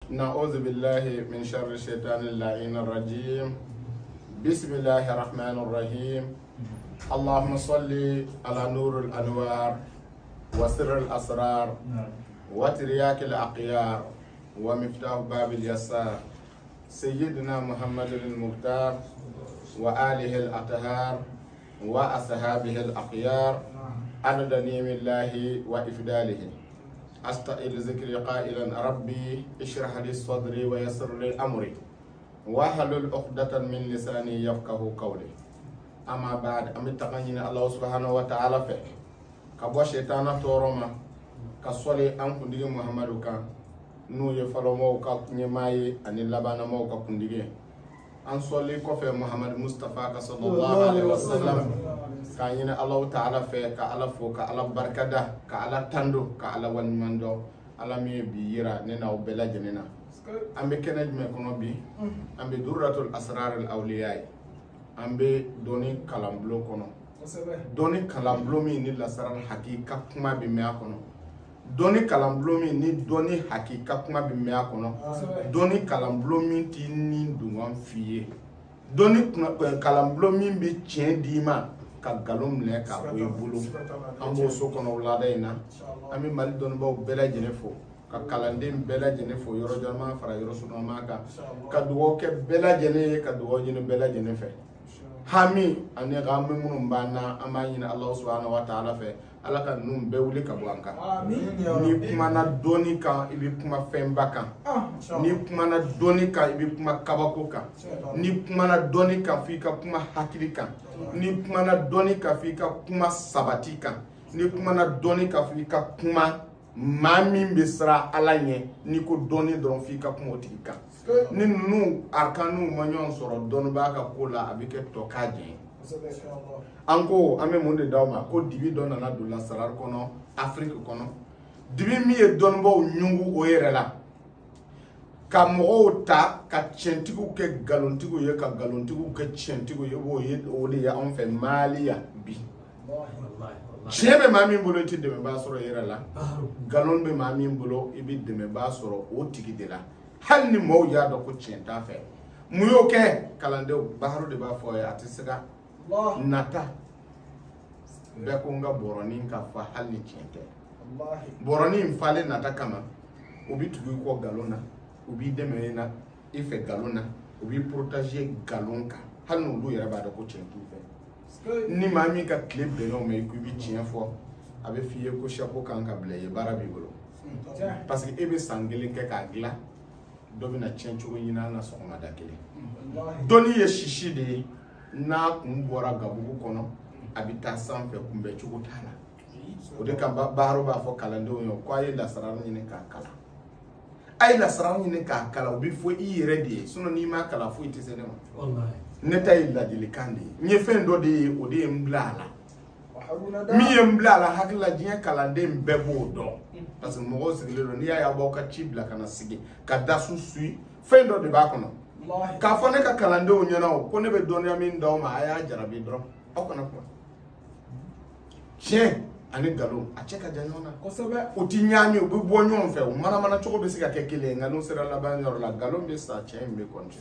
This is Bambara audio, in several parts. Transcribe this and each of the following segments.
نعوذ بالله من شر الشيطان اللعين الرجيم. بسم الله الرحمن الرحيم. اللهم صل على نور الأنوار وسر الأسرار وترياك الأقيار ومفتاح باب اليسار سيدنا محمد المختار وآله الأطهار وأصحابه الأخيار عدد نعم الله وإفداله. أستقل ذكري قائلا ربي اشرح لي صدري ويسر لي أمري واحلل عقدة من لساني يفقه قولي. أما بعد أمتقنين الله سبحانه وتعالى فيه كبو شيطان تورما كسولي أنكم دي محمد كان نو يفلو موكا نيماي أن اللبان موكا كندي أن صلي كفي محمد مصطفى صلى الله عليه وسلم كان ينا الله تعالى فيه كألا فو كألا بركة كألا تندو كألا ونمندو ألا مي بيرا نينا وبلا جنينا أم بكنج مكونو بي أم بدورة الأسرار الأولياء أم بدوني كلام بلو كونو دوني كلام بلو مي نيلا سرال حقيقة كما بميا كونو doni kalam blomi ni doni hakika kuma bi me akono doni kalam blomi ti ni dunwan fiye doni kalam blomi bi tien dima ka galom le ka we bulu ambo so kono wala dayna ami mal don bo bela jene fo ka kalande bela jene fo yoro jama fara yoro suno maka ka duwo ke bela jene ka duwo jene bela jene fe hami ane gamme munum bana amanyina Allah subhanahu wa ta'ala fe ala ka num be wuli ka blanka ni kuma na doni kan ibi kuma femba kan ni kuma na doni kan ibi kuma kabako kan ni kuma na doni kan fika kuma hakili kan ni kuma na doni kan fika kuma sabati kan ni kuma na doni kan fika kuma mami bisra ala nye ni ko doni dron fika kuma otika ni nu arkanu manyon soro don ba ka kola abike tokaje anko ame monde dawma ko dibi don na do la sarar kono Afrique kono dibi mi e don bo nyungu o yerela ka mo ta ka chentigu ke galontigu ye ka galontigu ke chentigu ye bo ye o le ya on fe Malia bi chebe mami mbolo ti de me ba soro yerela galon be mami mbolo ibi de me ba soro o tigi de la hal ni mo ya do ko chenta fe muyo ke kalande bahru de ba fo ya atisiga nata bekunga boroni ka fa hali chente boroni mfale nata kama ubi tugu ko galona ubi demerena ife galona ubi protéger galonka hanu lu yara ba da ko chentu fe ni mami ka clip de no me ku bi chien fo abe fiye ko chapeau kan ka bleye barabi bolo parce que ebe sangele ke ka gla dobina chenchu yina na so ma da kele doni ye shishi de na kumbora gabugu kono abita sanfe kumbe chukutala ode ka baro ba fo kalando yo kwa ye la sarani ni ka kala ay la sarani ni ka kala obi fo i ready suno ni ma kala fo ite senema wallahi neta illa dilikandi nye fendo de ode mblala mi mblala hakla jinya kalande mbebo do parce que mo sigilero ni ya boka chibla kana sige ka dasu sui fendo de ba kono ka fone ka kalande o nyana o ko ne be donya min do ma aya jarabi dro o kana ko che ani galo a cheka janyona ko sebe o ti nyami o be bonyo fe o mana choko be sika kekele ngalo sera la ba nyor la galo be sa che me konche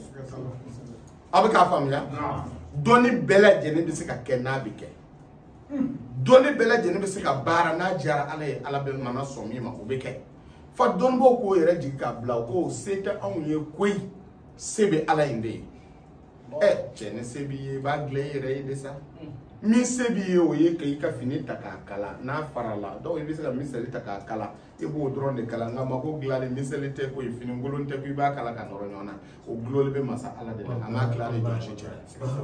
abe ka famia doni bela jene be sika kenna bi ke doni bela jene be sika bara na jara ala be mana so mi ma o be ke fa don bo ko yere jika bla ko seta an ye koi sebe ala inde chene sebi ba gleyere de sa mi sebi o ye kai ka fini takakala na farala do ibi sa mi seli takakala ibo drone de kala ngama ko glale mi seli te ko fini ngolon te ko ba kala ka noro nyona o glole be masa ala de ama glale do chiche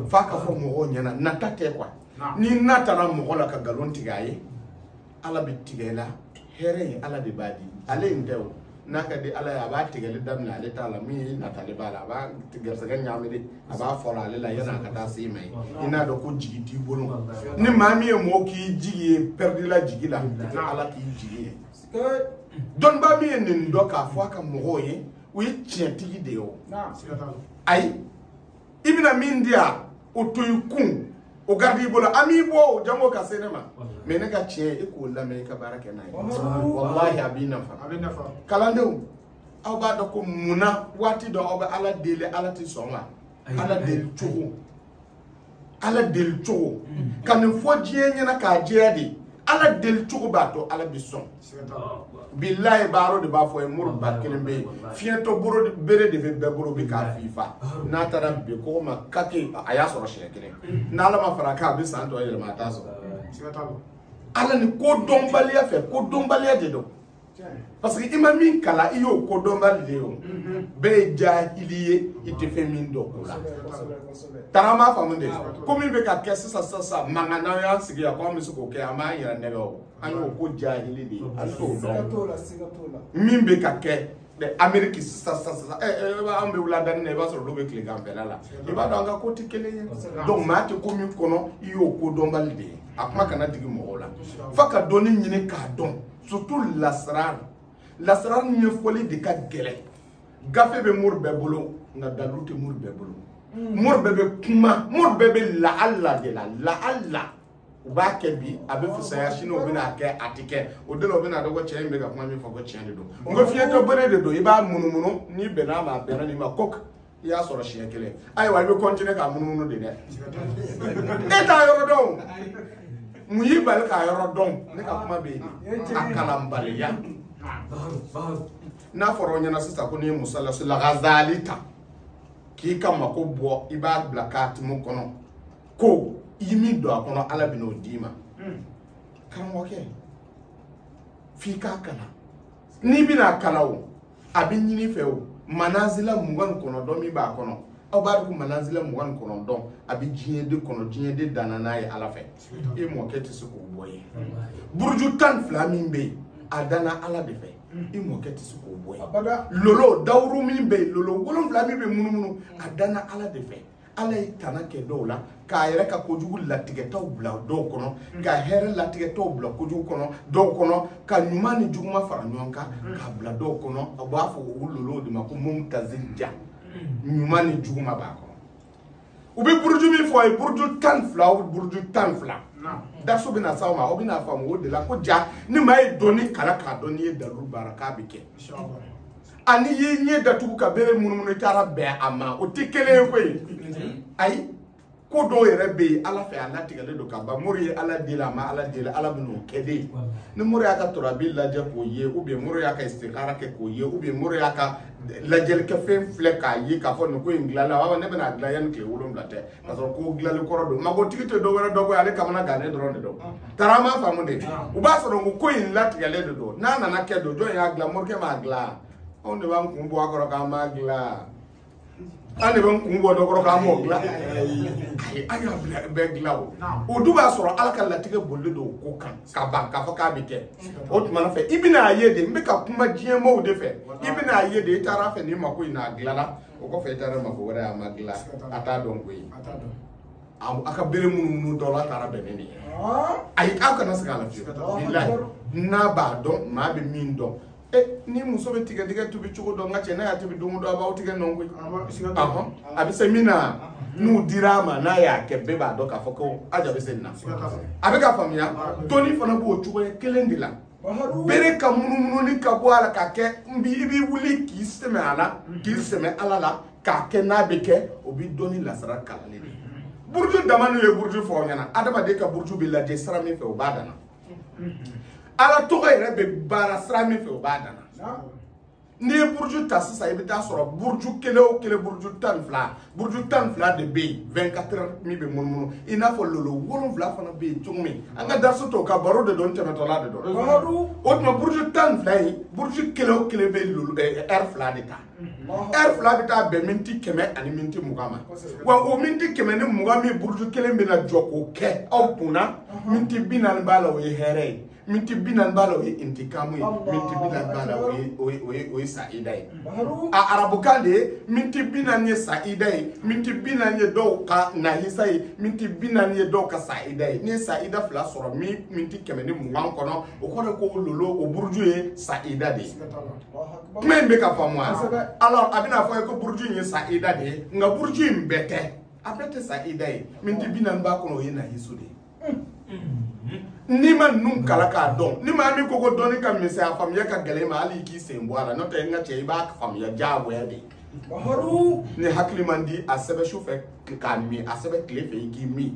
fa ka fo mo o nyana natate kwa ni natara mo la ka galon tigaye ala bi tigela here ala de badi ale ndew naka de ala ya ba tigale dam na ale tala mi na talibala ba tigal sagan nyamede aba fola ale la yana ka ta sai mai ina da ko jigiti bolu ni mami e mo ki jigi perdi la jigi la na ala ki jigi don ba mi en ndo ka fo aka mo ye wi chientigi de o ai ibina mindia o toyukun o gardi bolo ami bo jango ka senema me ne ka chie e ko la me ka baraka na wallahi abina fa kalande aw ba da ko muna wati do aw ba ala dele ala ti songa ala del chugo ala del chugo kan fo jiye nyana ka jiye di ala del chugo ba to ala bi son billahi baro de ba fo e mur ba kelembe fiento boro bere de be boro bi ka fifa na tara be ko ma kake aya so roche kele na la ma fara ka bi santo yele ma taso ala ni ko dombalia fe ko dombalia de do parce que imami kala iyo ko dombalia de o be jahiliye ite fe min do kula tarama famunde komi be ka kesse sa mangana ya sigi ya ko mi su ko ke ama yira ne go ayo ko jahili di aso do min be ka ke de Amerique sa ambe ulanda ne ba so do be kle gambela la e ba do nga ko tikele donc ma te komi kono iyo ko dombalide akuma kana digi mo la faka doni nyine ka don surtout l'asrar ni foli de ka gele gafe be mur be bolo na dalute mur be bolo mur be kuma mur be la alla de la alla uba ke bi abe fusaya shino bina ke atike o de lo bina do ko chen be ga kuma mi fo ko chen de do ngo fiye to bere de do iba munumuno ni be na ma bere ni ma kok ya soro shi kele ay wa be continue ka munumuno de eta yoro do mu yi bal ka yoro don ne ka kuma be ni akala mbale ya na foro nyana sista ko ni musalla la ghazalita ki kama ko bo iba blakat mu kono ko yimi do akono ala bino dima kan woke fi ka kala ni bina kala o abin yini fe o manazila mugan kono do mi ba kono o ba ko manazila mugan kono do abi jiende kono jiende danana ya ala fe e mo kete su ko boye burju tan flamin be adana ala de fe e mo kete su ko boye lolo dawru min be lolo wolon flamin be munumunu adana ala de fe ala tana ke dola ka yere ka kojugu latige taw bla do kono ka here latige taw bla kojugu kono do kono ka nyumani juguma fara nyonka ka bla do kono abafo wulolo de mako mumtazinja nyumani juguma ba kono ubi burju mi fo e burju tan fla da so bina sawma o bina fam wo de la ko ja ni mai doni kala ka doni e daru baraka bike inshallah ani ye nye datu ka bere munumunu tara be ama o tikele ko ay ko do yere be ala fe ala tigale do ka ba muri ala dila ma ala dila ala binu kede ni muri aka turabil la je ko ye ou bien muri aka istikhara ke ko ye ou bien muri aka la jel ke fe fle ka ye ka fo no ko inglala wa ne bena gla yan ke wulum la te parce ko glal ko do mago tikite do wera do ko ale kamana gane do ronde do tarama famude u ba so do ko in la tigale do na na ke do jo ya gla morke ma gla on ne bang kumbo akoro ka magla ane bang kumbo do koro ka mogla ay aya be glawo o duba soro alaka latige bolle do ko kan ka ban ka fa ka bike o tuma na fe ibina ayede mbe ka kuma jie mo de fe ibina ayede tara fe ni mako ina glala o ko fe tara mako wara magla ata don ko yi aka bere munu do la tara be ni ay aka na saka la fi billahi na ba don ma be min don ni muso be tiga tubi chugo do ngache na ya tubi dumu do aba utiga nongwe abi semina nu dirama na ya kebe ba do ka foko aja be senna abi ka famia toni fana bo chugo kelendila bere ka munu ni ka bo ala ka ke mbi ibi wuli ki seme ala la ka ke na be ke obi doni la sara kala le burju damanu ye burju fo nyana adama de ka burju bi la de sara mi fe o badana ala togo yere be bara srami fe o badana ni burju tasisa ibita soro burju kele o kele burju tan fla de be 24 heures mi be mununu ina fo lolo wolon fla fana be tungmi anga darso to ka baro de don temetolade do o tuma burju tan fla yi burju kele o kele be lolo air fla de ta air fla de ta be minti keme ani minti mugama wa o minti keme ni mugami burju kele be na joko ke au puna minti binan bala o here minti binan bala o intikamu minti binan bala o saida a arabukande minti binan ye saida minti binan ye do ka nahisa minti binan ye do ka saida ni saida fla soro minti kemeni muwan kono o kono ko lolo o burju ye saida de membe ka famwa alors abina fo ko burju ye saida de nga burju mbete abete saida minti binan ba kono ye nahiso de ni ma nun kala ka don ni ma mi ko ko doni ka mi sa famiya ka gele ma ali ki se mbwala no te nga che ba famiya jago ya de baharu ni hakli mandi asebe shu fe ka mi asebe kle fe ki mi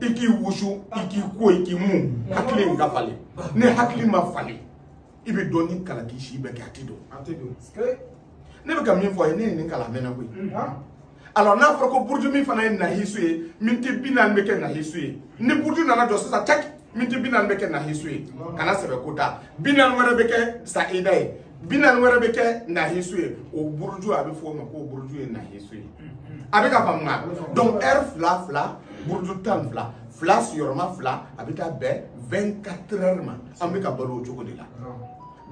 iki wushu iki ko iki mu hakli nga fale ni hakli ma fale ibe doni kala ki shi be ka tido ne be ka mi fo ni kala mena ko alors n'a fɔra ko burju min fana ye nahisu ye minti 40 bɛ kɛ nahisu ye ni burju nana jɔ sisan tak minti 40 bɛ kɛ nahisu ye kana sɛbɛ ko ta 40 wɛrɛ bɛ kɛ saida ye 40 wɛrɛ bɛ kɛ nahisu ye o burju a bɛ fɔ o ma ko burju ye nahisu ye a bɛ ka faamuya donc heure fila burju 10 fila sigiyɔrɔma fila a bɛ taa bɛn 24 heures ma an bɛ ka balo o cogo de la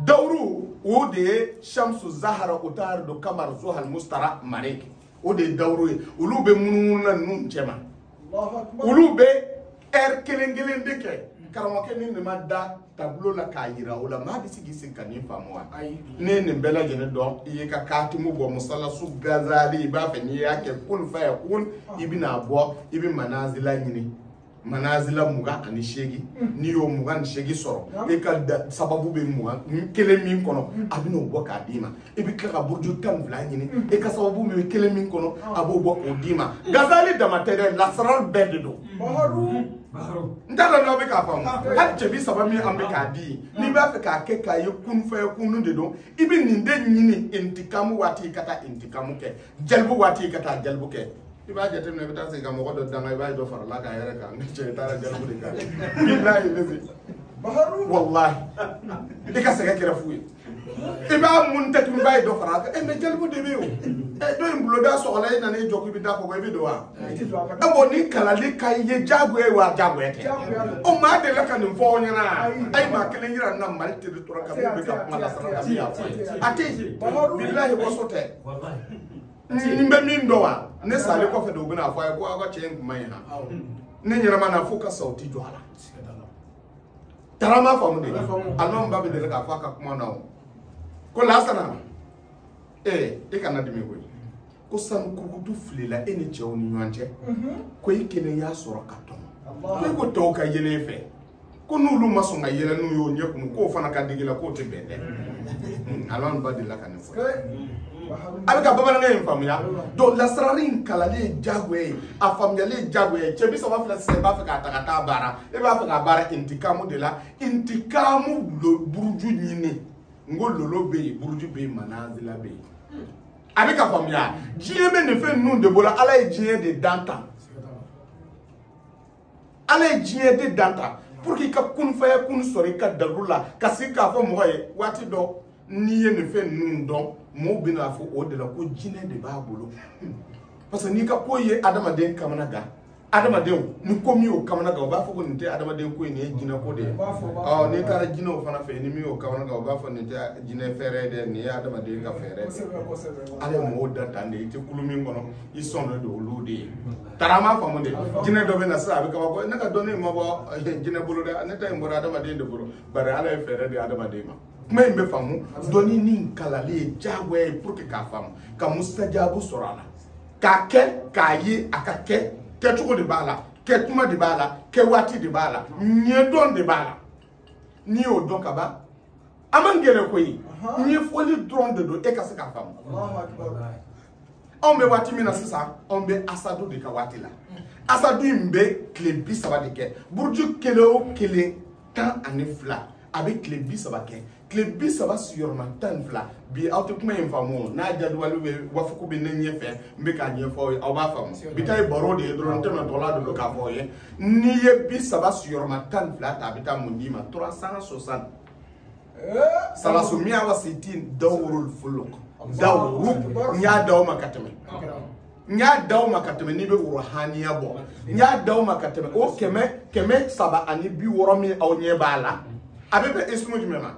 dawuru o de ye shamsu zahara utar do kamar zuhal mustara marek o de dawru ye olu be munun na nun cema olu be kelen de kɛ karamɔgɔkɛ ni ne ma da tableau la k'a yira o la maa bɛ sigi sen ka nin faamu wa ne ye nin bɛɛ lajɛlen dɔn i ye ka kaatimu bɔ musalasu gazali i b'a fɛ n'i y'a kɛ kun fa ya kun i bɛna bɔ i bɛ manazila ɲini manazila 28 n'i y'o 28 sɔrɔ e ka sababu bɛ 1 min kɔnɔ a bɛ n'o bɔ k'a d'i ma i bɛ tila ka burju 12 ɲini e ka sababu bɛ 1 min kɔnɔ a b'o bɔ k'o d'i ma gazali dama tɛ dɛ lasaraw bɛɛ de don n t'a dɔn n'aw bɛ k'a faamu hali cɛbi saba min an bɛ k'a di n'i b'a fɛ k'a kɛ k'a ye kun fɛ kunun de don i bɛ nin de ɲini intikamu waati i ka taa intikamu kɛ jalibu waati i ka taa jalibu kɛ i b'a jateminɛ i bɛ taa segin ka mɔgɔ dɔ danga i b'a dɔ fara la k'a yɛrɛ kan cɛ i taara jalibu de kan bilahi ne se wallahi i ka sɛgɛ kɛra fu ye i b'a mun tɛ tun i b'a ye dɔ fara a kan mɛ jalibu de bɛ yen o dɔ in buloda sɔgɔla i nana i jɔ k'i bɛ da kɔkɔ i bɛ don wa bon ni kalali ka ye jagoya ye wa jagoya tɛ o maa delila ka nin fɔ aw ɲɛna a ye maa kelen yira na mali teri tora ka min bɛ ka kuma lasara ka min y'a fɔ ye a tɛ yen bilahi waso tɛ n bɛ min dɔn wa ne salen kɔfɛ de u bɛna fɔ a ye ko aw ka cɛ in kun ma ɲi ha ne ɲɛnama na fo ka sa o ti jɔ a la tarama faamu de alimami ba bɛ deli k'a fɔ a ka kuma na o ko lasana e kana dimi koyi ko sanu kurukutu filila e ni cɛw ni ɲɔgɔn cɛ ko i kelen y'a sɔrɔ ka tɔmɔ ne ko tɔw ka yɛlɛ e fɛ ko n'olu ma sɔn ka yɛlɛ n'u y'o ɲɛ kun k'o fana ka digi la k'o tɛ bɛn dɛ alimami ba delila ka nin fɔ a bɛ ka bamanankan in faamuya donc lasarali in kalali ye jagoya ye a faamuyali ye jagoya ye cɛ bi saba fila sisan i b'a fɛ k'a ta ka taa baara e b'a fɛ k'a baara intikamu de la intikamu buruju ɲini n ko lolo bɛ yen buruju bɛ yen manazila bɛ yen a bɛ ka faamuya diɲɛ bɛ nin fɛn ninnu de bolo ala ye diɲɛ de dan ta ala ye diɲɛ de dan ta pour que i ka kunfaya kun sɔrɔ i ka dalu la ka se k'a fɔ mɔgɔ ye waati dɔ n'i ye nin fɛn ninnu dɔn mɔgɔw bɛ n'a fɔ o de la ko jinɛ de b'a bolo parce que n'i ka ko ye adamaden kamana gan adamadenw ni ko min y'o kamana gan o b'a fɔ ko nin tɛ adamaden ko ye nin ye jinɛ ko de ye n'i taara jinɛw fana fɛ ni min y'o kamana gan o b'a fɔ nin tɛ jinɛ fɛɛrɛ dɛ nin ye adamaden ka fɛɛrɛ de ala ye mɔgɔw da tan de i tɛ kulu min kɔnɔ i sɔn don olu de ye tarama faamu de jinɛ dɔ bɛ na sisan a bɛ kaba ko ne ka dɔnni ma bɔ jinɛ bolo dɛ ne ta in bɔra adamaden de bolo bari ala ye fɛɛrɛ di adamaden ma kuma in bɛ faamu dɔnni ni kalali ye jagoya ye pour que k'a faamu ka mustajabu sɔrɔ a la k'a kɛ k'a ye a ka kɛ kɛcogo de b'a la kɛtuma de b'a la kɛ waati de b'a la ɲɛdɔn de b'a la n'i y'o dɔn ka ban a man gɛlɛn koyi ɲɛfɔli dɔrɔn de don e ka se k'a faamu anw bɛ waati min na sisan anw bɛ asadu de ka waati la asadu in bɛ tile 30 de kɛ buruju kelen o kelen 12 a bɛ tile 30 kɛ tile 30 sigiyɔrɔma 12 bi aw tɛ kuma in faamu n'a jadwali bɛ wafu ko bɛ ne ɲɛfɛ n bɛ k'a ɲɛfɔ aw ye aw b'a faamu bi ta ye baro de ye dɔrɔn n tɛmɛ tɔla de don k'a fɔ aw ye n'i ye 30 sigiyɔrɔma 12 ta a bɛ taa mun d'i ma 360 salasu miya wa sitin dawrul fuluk dawru n y'a daw ma ka tɛmɛ n y'a daw ma ka tɛmɛ n'i bɛ ruhaniya bɔ n y'a daw ma ka tɛmɛ o 360 min aw ɲɛ b'a la a bɛ bɛn ismu jumɛn ma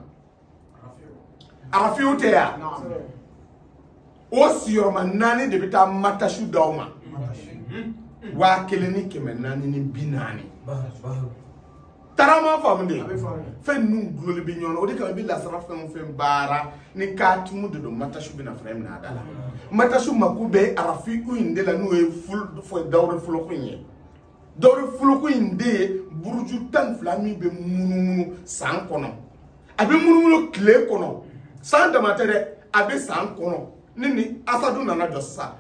arafiw tɛ yan o sigiyɔrɔma 4 de bɛ taa matasu d'aw ma 1440 tarama faamu de fɛn ninnu guloli bɛ ɲɔgɔn na o de kama i bɛ lasara fɛn o fɛn baara ni kaatimu de don matasu bɛna fara minɛ a da la matasu mako bɛ arafiw in de la n'o ye dawuri fɔlɔko in ye dawuri fɔlɔko in de ye buruju tan fila min bɛ munumunu san kɔnɔ a bɛ munumunu tile kɔnɔ san dama tɛ dɛ a bɛ san kɔnɔ ni Asadu nana jɔ sisan